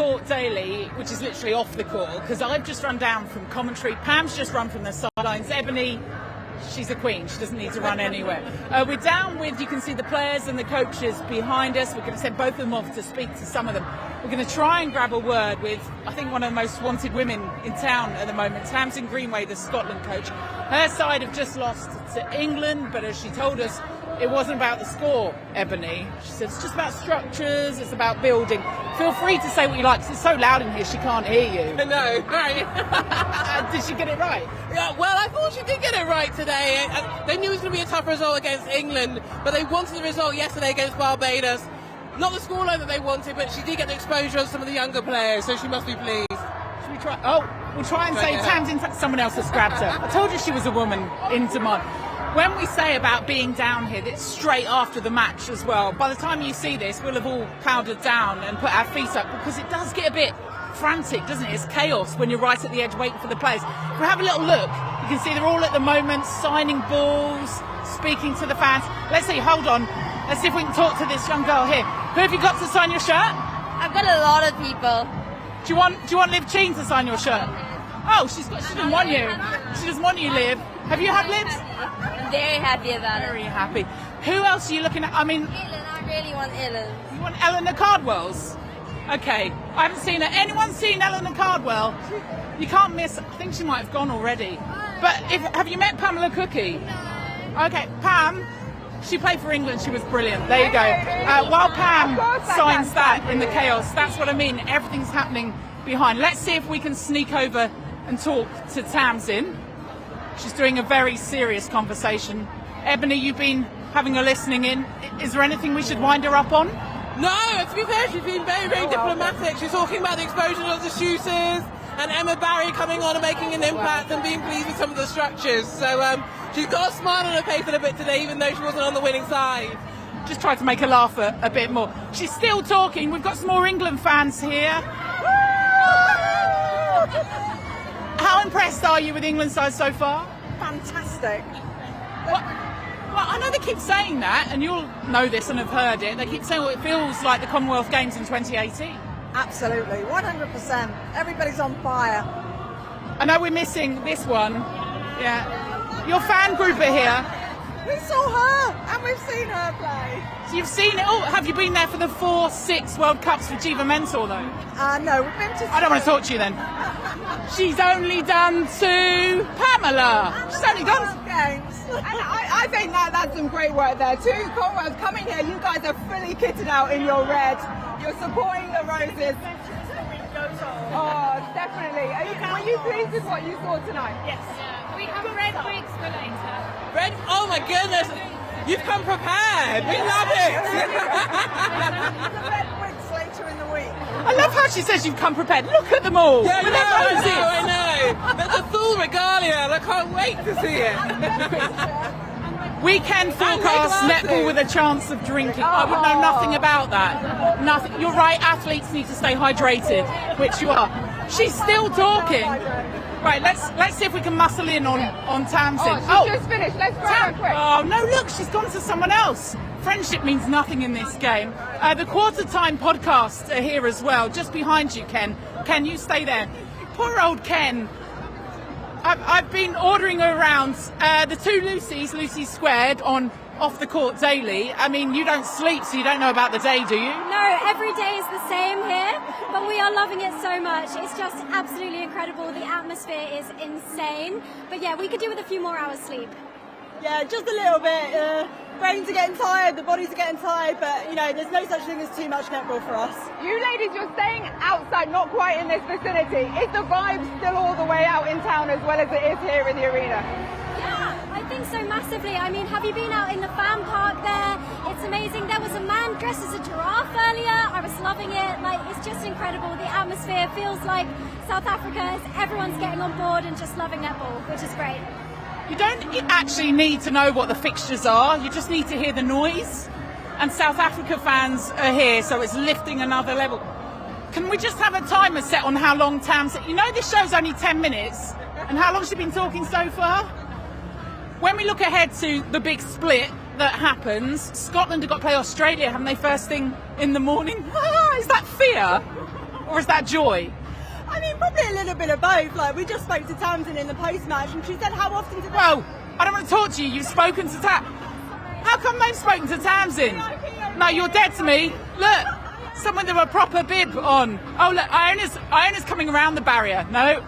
court daily, which is literally off the court, because I've just run down from commentary. Pam's just run from the sidelines. Eboni, she's a queen. She doesn't need to run anywhere. We're down with, you can see the players and the coaches behind us. We're going to send both of them off to speak to some of them. We're going to try and grab a word with, I think, one of the most wanted women in town at the moment, Tamsin Greenway, the Scotland coach. Her side have just lost to England, but as she told us, it wasn't about the score, Eboni. She said it's just about structures, it's about building. Feel free to say what you like, because it's so loud in here she can't hear you. No, right. Did she get it right? Yeah, well, I thought she did get it right today. They knew it was going to be a tough result against England, but they wanted the result yesterday against Barbados. Not the scoreline that they wanted, but she did get the exposure of some of the younger players, so she must be pleased. Should we try? Oh, we'll try and say Tamsin, someone else has grabbed her. I told you she was a woman in demand. When we say about being down here, it's straight after the match as well. By the time you see this, we'll have all powdered down and put our feet up, because it does get a bit frantic, doesn't it? It's chaos when you're right at the edge waiting for the players. If we have a little look, you can see they're all at the moment signing balls, speaking to the fans. Let's see, hold on. Let's see if we can talk to this young girl here. Who have you got to sign your shirt? I've got a lot of people. Do you want Liv Cheen to sign your shirt? Oh, she doesn't want you. She doesn't want you, Liv. Have you had Liv's? I'm very happy about it. Very happy. Who else are you looking at? I mean, Ellen, I really want Ellen. You want Eleanor Cardwell's? Okay, I haven't seen her. Anyone seen Eleanor Cardwell? You can't miss. I think she might have gone already. But have you met Pamela Cookey? No. Okay, Pam. She played for England. She was brilliant. There you go. While Pam signs that in the chaos, that's what I mean. Everything's happening behind. Let's see if we can sneak over and talk to Tamsin. She's doing a very serious conversation. Eboni, you've been having a listening in. Is there anything we should wind her up on? No, to be fair, she's been very, very diplomatic. She's talking about the exposure of the shooters and Emma Barry coming on and making an impact and being pleased with some of the structures. So she's got a smile on her face a bit today, even though she wasn't on the winning side. Just tried to make her laugh a bit more. She's still talking. We've got some more England fans here. How impressed are you with England's side so far? Fantastic. Well, I know they keep saying that, and you'll know this and have heard it. They keep saying, well, it feels like the Commonwealth Games in 2018. Absolutely, 100%. Everybody's on fire. I know we're missing this one. Yeah. Your fan group are here. We saw her, and we've seen her play. So you've seen it all. Have you been there for the 4-6 World Cups with Jiva Mentor, though? No, we've been to... I don't want to talk to you then. She's only done to Pamela. She's only done... Games. And I think that's some great work there. Two Commonwealths coming here. You guys are fully kitted out in your red. You're supporting the Roses. Oh, definitely. Were you pleased with what you saw tonight? Yes. We have red bricks for later. Red? Oh my goodness! You've come prepared. We love it. The red bricks later in the week. I love how she says you've come prepared. Look at them all. Yeah, With their roses. I know. There's a full regalia. I can't wait to see it. Weekend forecast netball with a chance of drinking. I would know nothing about that. Nothing. You're right. Athletes need to stay hydrated, which you are. She's still talking. Right. Let's see if we can muscle in on Tamsin. She's just finished. Let's grab her quick. Oh no! Look, she's gone to someone else. Friendship means nothing in this game. The Quarter Time podcast are here as well, just behind you, Ken. Ken, you stay there. Poor old Ken. I've been ordering her around the two Lucy Squared on Off the Court Daily. I mean, you don't sleep, so you don't know about the day, do you? No, every day is the same here, but we are loving it so much. It's just absolutely incredible. The atmosphere is insane. But yeah, we could do with a few more hours sleep. Yeah, just a little bit. Brains are getting tired, the bodies are getting tired, but, you know, there's no such thing as too much netball for us. You ladies, you're staying outside, not quite in this vicinity. Is the vibe still all the way out in town as well as it is here in the arena? Yeah, I think so massively. I mean, have you been out in the fan park there? It's amazing. There was a man dressed as a giraffe earlier. I was loving it. Like, it's just incredible. The atmosphere feels like South Africa. Everyone's getting on board and just loving netball, which is great. You don't actually need to know what the fixtures are. You just need to hear the noise. And South Africa fans are here, so it's lifting another level. Can we just have a timer set on how long Tamsin... You know this show's only 10 minutes. And how long has she been talking so far? When we look ahead to the big split that happens, Scotland have got to play Australia, haven't they, first thing in the morning? Is that fear? or is that joy? I mean, probably a little bit of both. Like, we just spoke to Tamsin in the post-match, and she said, how often did they... Well, I don't want to talk to you. You've spoken to How come they've spoken to Tamsin? No, you're dead to me. Look, someone with a proper bib on. Oh, look, Iona's coming around the barrier. No.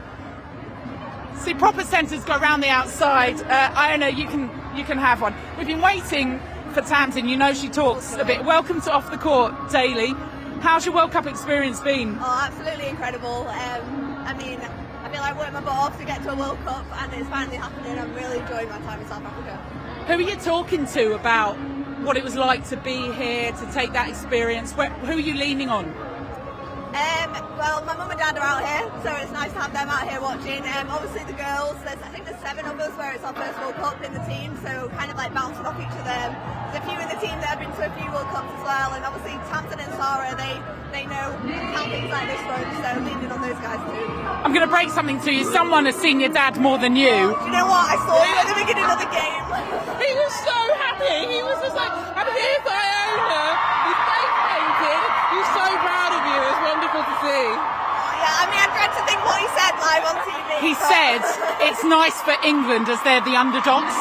See, proper centres go around the outside. Iona, you can have one. We've been waiting for Tamsin. You know she talks a bit. Welcome to Off the Court Daily. How's your World Cup experience been? Oh, absolutely incredible. I mean, I feel like I worked my butt off to get to a World Cup, and it's finally happening. I'm really enjoying my time in South Africa. Who are you talking to about what it was like to be here, to take that experience? Who are you leaning on? Well, my mum and dad are out here, so it's nice to have them out here watching. Obviously the girls, I think there's 7 of us where it's our first World Cup in the team, so kind of like bouncing off each of them. There's a few in the team that have been to a few World Cups as well, and obviously Tamsin and Sarah, they know how things like this run, so leaning on those guys too. I'm going to break something to you. Someone has seen your dad more than you. Do you know what? I saw him at the beginning of the game. He was so happy. He was just like, I'm here for Iona. He's face painted. He's so proud of you. It's wonderful to see. Yeah, I mean, I dread to think what he said live on TV. He said it's nice for England as they're the underdogs.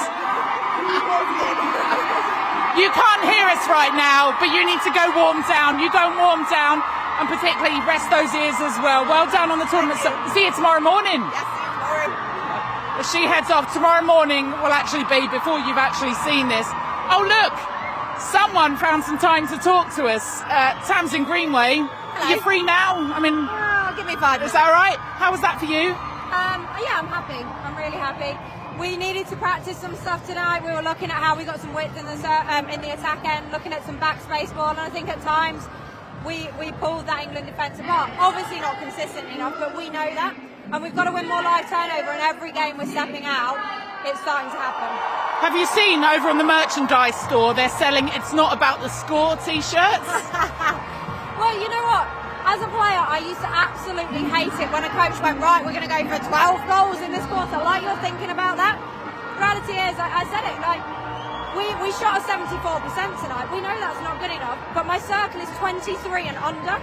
You can't hear us right now, but you need to go warm down. You go warm down and particularly rest those ears as well. Well done on the tournament. So, see you tomorrow morning. Yes, see you tomorrow. As she heads off, tomorrow morning will actually be before you've actually seen this. Oh, look, someone found some time to talk to us. Tamsin Greenway, are you free now? I mean, Give me 5 is that all right? How was that for you? Yeah, I'm happy. I'm really happy. We needed to practice some stuff tonight. We were looking at how we got some width in the attack end, looking at some backspace ball, and I think at times we pulled that England defence apart. Obviously not consistently enough, but we know that. And we've got to win more live turnover, and every game we're stepping out, it's starting to happen. Have you seen over on the merchandise store, they're selling It's Not About the Score t-shirts? Well, you know what? As a player, I used to absolutely hate it when a coach went, right, we're going to go for 12 goals in this quarter. Like you're thinking about that. The reality is, I said it, like, we shot a 74% tonight. We know that's not good enough, but my circle is 23 and under.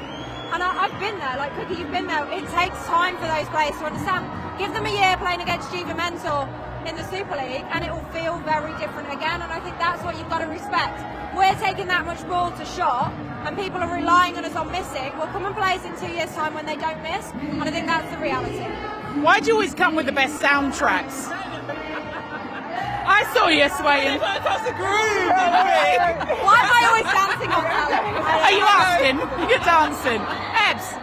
And I've been there, like Cookey, you've been there. It takes time for those players to understand. Give them a year playing against Juve Mentor in the Super League and it will feel very different again, and I think that's what you've got to respect. We're taking that much ball to shot and people are relying on us on missing. We'll come and play us in 2 years' time when they don't miss, and I think that's the reality. Why do you always come with the best soundtracks? I saw you swaying. That's a groove. Why am I always dancing on telly? Are you asking? You're dancing. Ebs.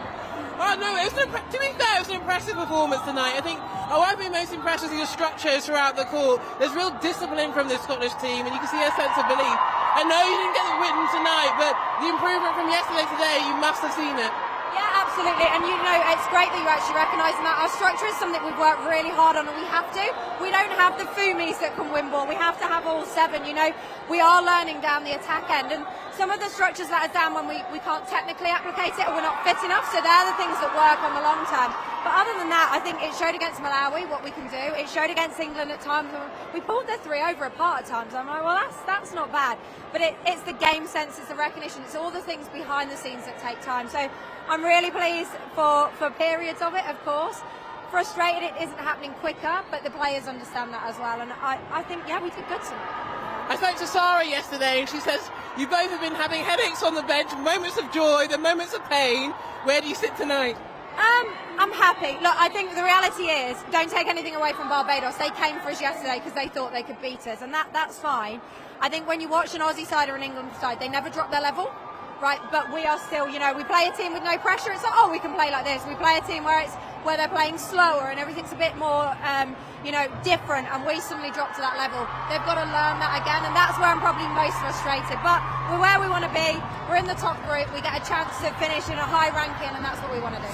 Oh no, to be fair, it was an impressive performance tonight. I think I've been most impressed with your structures throughout the court. There's real discipline from this Scottish team, and you can see a sense of belief. I know you didn't get the win tonight, but the improvement from yesterday to today, you must have seen it. Yeah, absolutely, and you know, it's great that you're actually recognising that. Our structure is something we've worked really hard on, and we have to. We don't have the Fumis that can win ball. We have to have all 7, you know. We are learning down the attack end, and some of the structures let us down when we can't technically applicate it or we're not fit enough, so they're the things that work on the long term. But other than that, I think it showed against Malawi what we can do. It showed against England at times. We pulled their 3 over apart at times. I'm like, well, that's not bad. But it's the game sense, it's the recognition, it's all the things behind the scenes that take time. So I'm really pleased for periods of it, of course. Frustrated it isn't happening quicker, but the players understand that as well. And I think, yeah, we did good tonight. I spoke to Sarah yesterday and she says you both have been having headaches on the bench, moments of joy, then moments of pain. Where do you sit tonight? I'm happy. Look, I think the reality is, don't take anything away from Barbados. They came for us yesterday because they thought they could beat us, and that's fine. I think when you watch an Aussie side or an England side, they never drop their level, right? But we are still, you know, we play a team with no pressure. It's like, oh, we can play like this. We play a team where they're playing slower and everything's a bit more, different, and we suddenly drop to that level. They've got to learn that again, and that's where I'm probably most frustrated. But we're where we want to be. We're in the top group. We get a chance to finish in a high ranking, and that's what we want to do.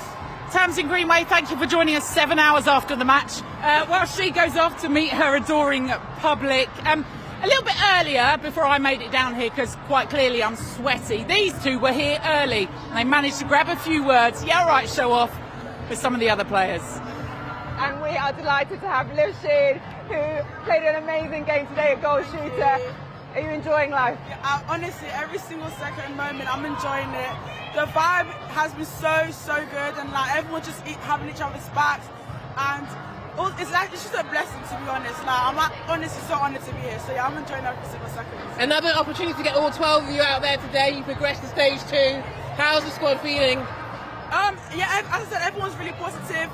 Tamsin Greenway, thank you for joining us 7 hours after the match. While she goes off to meet her adoring public. A little bit earlier, before I made it down here, because quite clearly I'm sweaty, these two were here early. And they managed to grab a few words, yeah, all right, show off, with some of the other players. And we are delighted to have Liv Sheed, who played an amazing game today, a goal shooter. Are you enjoying life? Yeah, honestly, every single second moment, I'm enjoying it. The vibe has been so good, and like everyone just having each other's backs, and it's just a blessing, to be honest. Like I'm honestly so honoured to be here. So yeah, I'm enjoying every single second. Another opportunity to get all 12 of you out there today. You progressed to stage 2. How's the squad feeling? Yeah, as I said, everyone's really positive.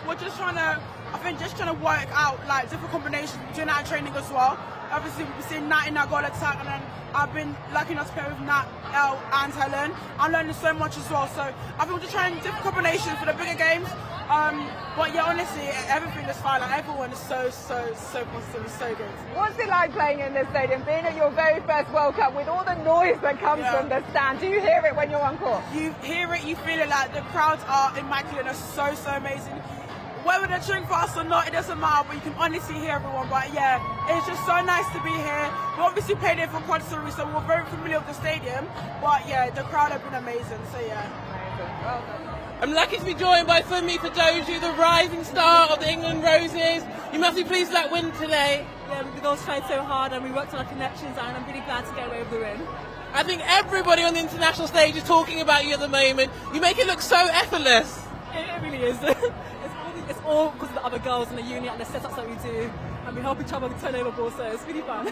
We're just trying to work out like different combinations. We're doing that in training as well. Obviously, we've seen Nat in that goal attack, and then I've been lucky enough to play with Nat, Elle, and Helen. I'm learning so much as well. So I think we're just trying different combinations for the bigger games. But yeah, honestly, everything is fine. Like everyone is so positive. It's so good. What's it like playing in this stadium, being at your very first World Cup with all the noise that comes from the stand? Do you hear it when you're on court? You hear it, you feel it. Like the crowds are immaculate. They're so amazing. Whether they're cheering for us or not, it doesn't matter, but you can honestly hear everyone. But yeah, it's just so nice to be here. We obviously played here for quad series, so we're very familiar with the stadium. But yeah, the crowd have been amazing, so yeah. Amazing. Well done. I'm lucky to be joined by Funmi Fadoju, the rising star of the England Roses. You must be pleased with that win today. Yeah, the girls tried so hard and we worked on our connections, and I'm really glad to get away with the win. I think everybody on the international stage is talking about you at the moment. You make it look so effortless. It really is. It's all because of the other girls in the unit and the setups that we do, and we help each other with turnover balls, so it's really fun.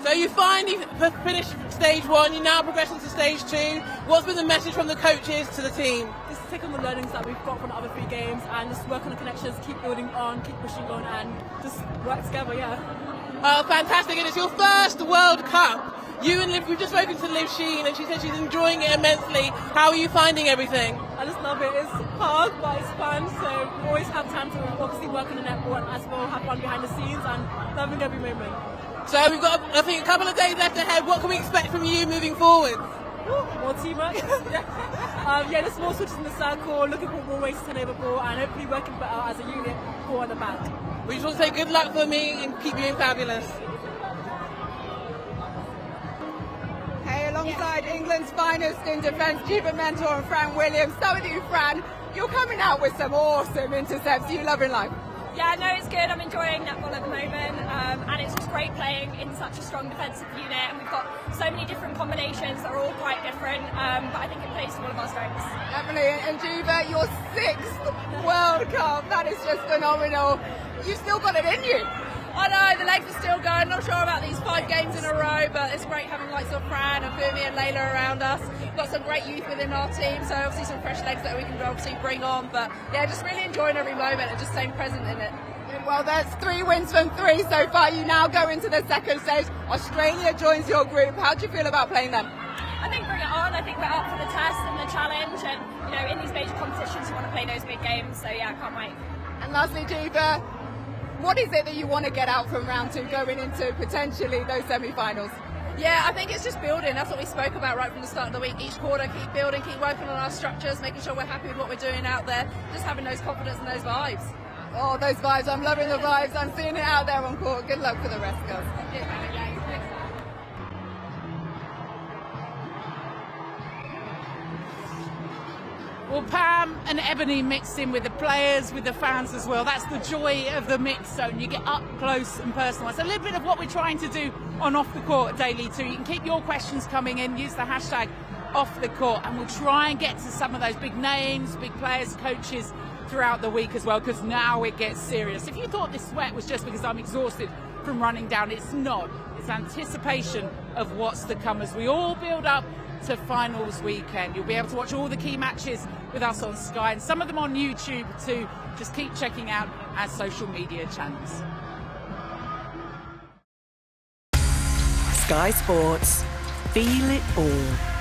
So you finally finished stage 1, you're now progressing to stage 2. What's been the message from the coaches to the team? Just take on the learnings that we've got from the other 3 games and just work on the connections, keep building on, keep pushing on, and just work together, yeah. Oh, fantastic, and it's your first World Cup. You and Liv, we've just spoken to Liv Sheen, and she said she's enjoying it immensely. How are you finding everything? I just love it. It's hard, but it's fun. So we always have time to obviously work on the netball and as well have fun behind the scenes and loving every moment. So we've got, I think, a couple of days left ahead. What can we expect from you moving forward? More teamwork. Yeah, just more switches in the circle, looking for more ways to turn over ball, and hopefully working better as a unit for the back. We just want to say good luck for me and keep you fabulous. Hey, alongside England's finest in defence, Juba Mentor and Fran Williams. Start with you, Fran. You're coming out with some awesome intercepts. You loving life? Yeah, no, it's good. I'm enjoying netball at the moment, and it's just great playing in such a strong defensive unit. And we've got so many different combinations that are all quite different, but I think it plays to one of our strengths. Definitely. And Juba, your 6th World Cup. That is just phenomenal. You've still got it in you. I know, the legs are still going. Not sure about these 5 games in a row, but it's great having likes of Fran and Funmi and Layla around us. We've got some great youth within our team, so obviously some fresh legs that we can obviously bring on. But yeah, just really enjoying every moment and just staying present in it. Well, that's 3 wins from 3 so far. You now go into the second stage. Australia joins your group. How do you feel about playing them? I think bring it on. I think we're up for the test and the challenge, and you know, in these major competitions, you want to play those big games. So yeah, I can't wait. And lastly, Juba, what is it that you want to get out from round 2 going into potentially those semi-finals? Yeah, I think it's just building. That's what we spoke about right from the start of the week. Each quarter, keep building, keep working on our structures, making sure we're happy with what we're doing out there, just having those confidence and those vibes. Oh, those vibes. I'm loving the vibes. I'm seeing it out there on court. Good luck for the rest, girls. Well, Pam and Eboni mixed in with the players, with the fans as well. That's the joy of the mix zone. You get up close and personal. It's a little bit of what we're trying to do on Off the Court daily too. You can keep your questions coming in, use the hashtag Off the Court, and we'll try and get to some of those big names, big players, coaches throughout the week as well, because now it gets serious. If you thought this sweat was just because I'm exhausted from running down, it's not. It's anticipation of what's to come as we all build up to finals weekend. You'll be able to watch all the key matches with us on Sky and some of them on YouTube too. Just keep checking out our social media channels. Sky Sports. Feel it all.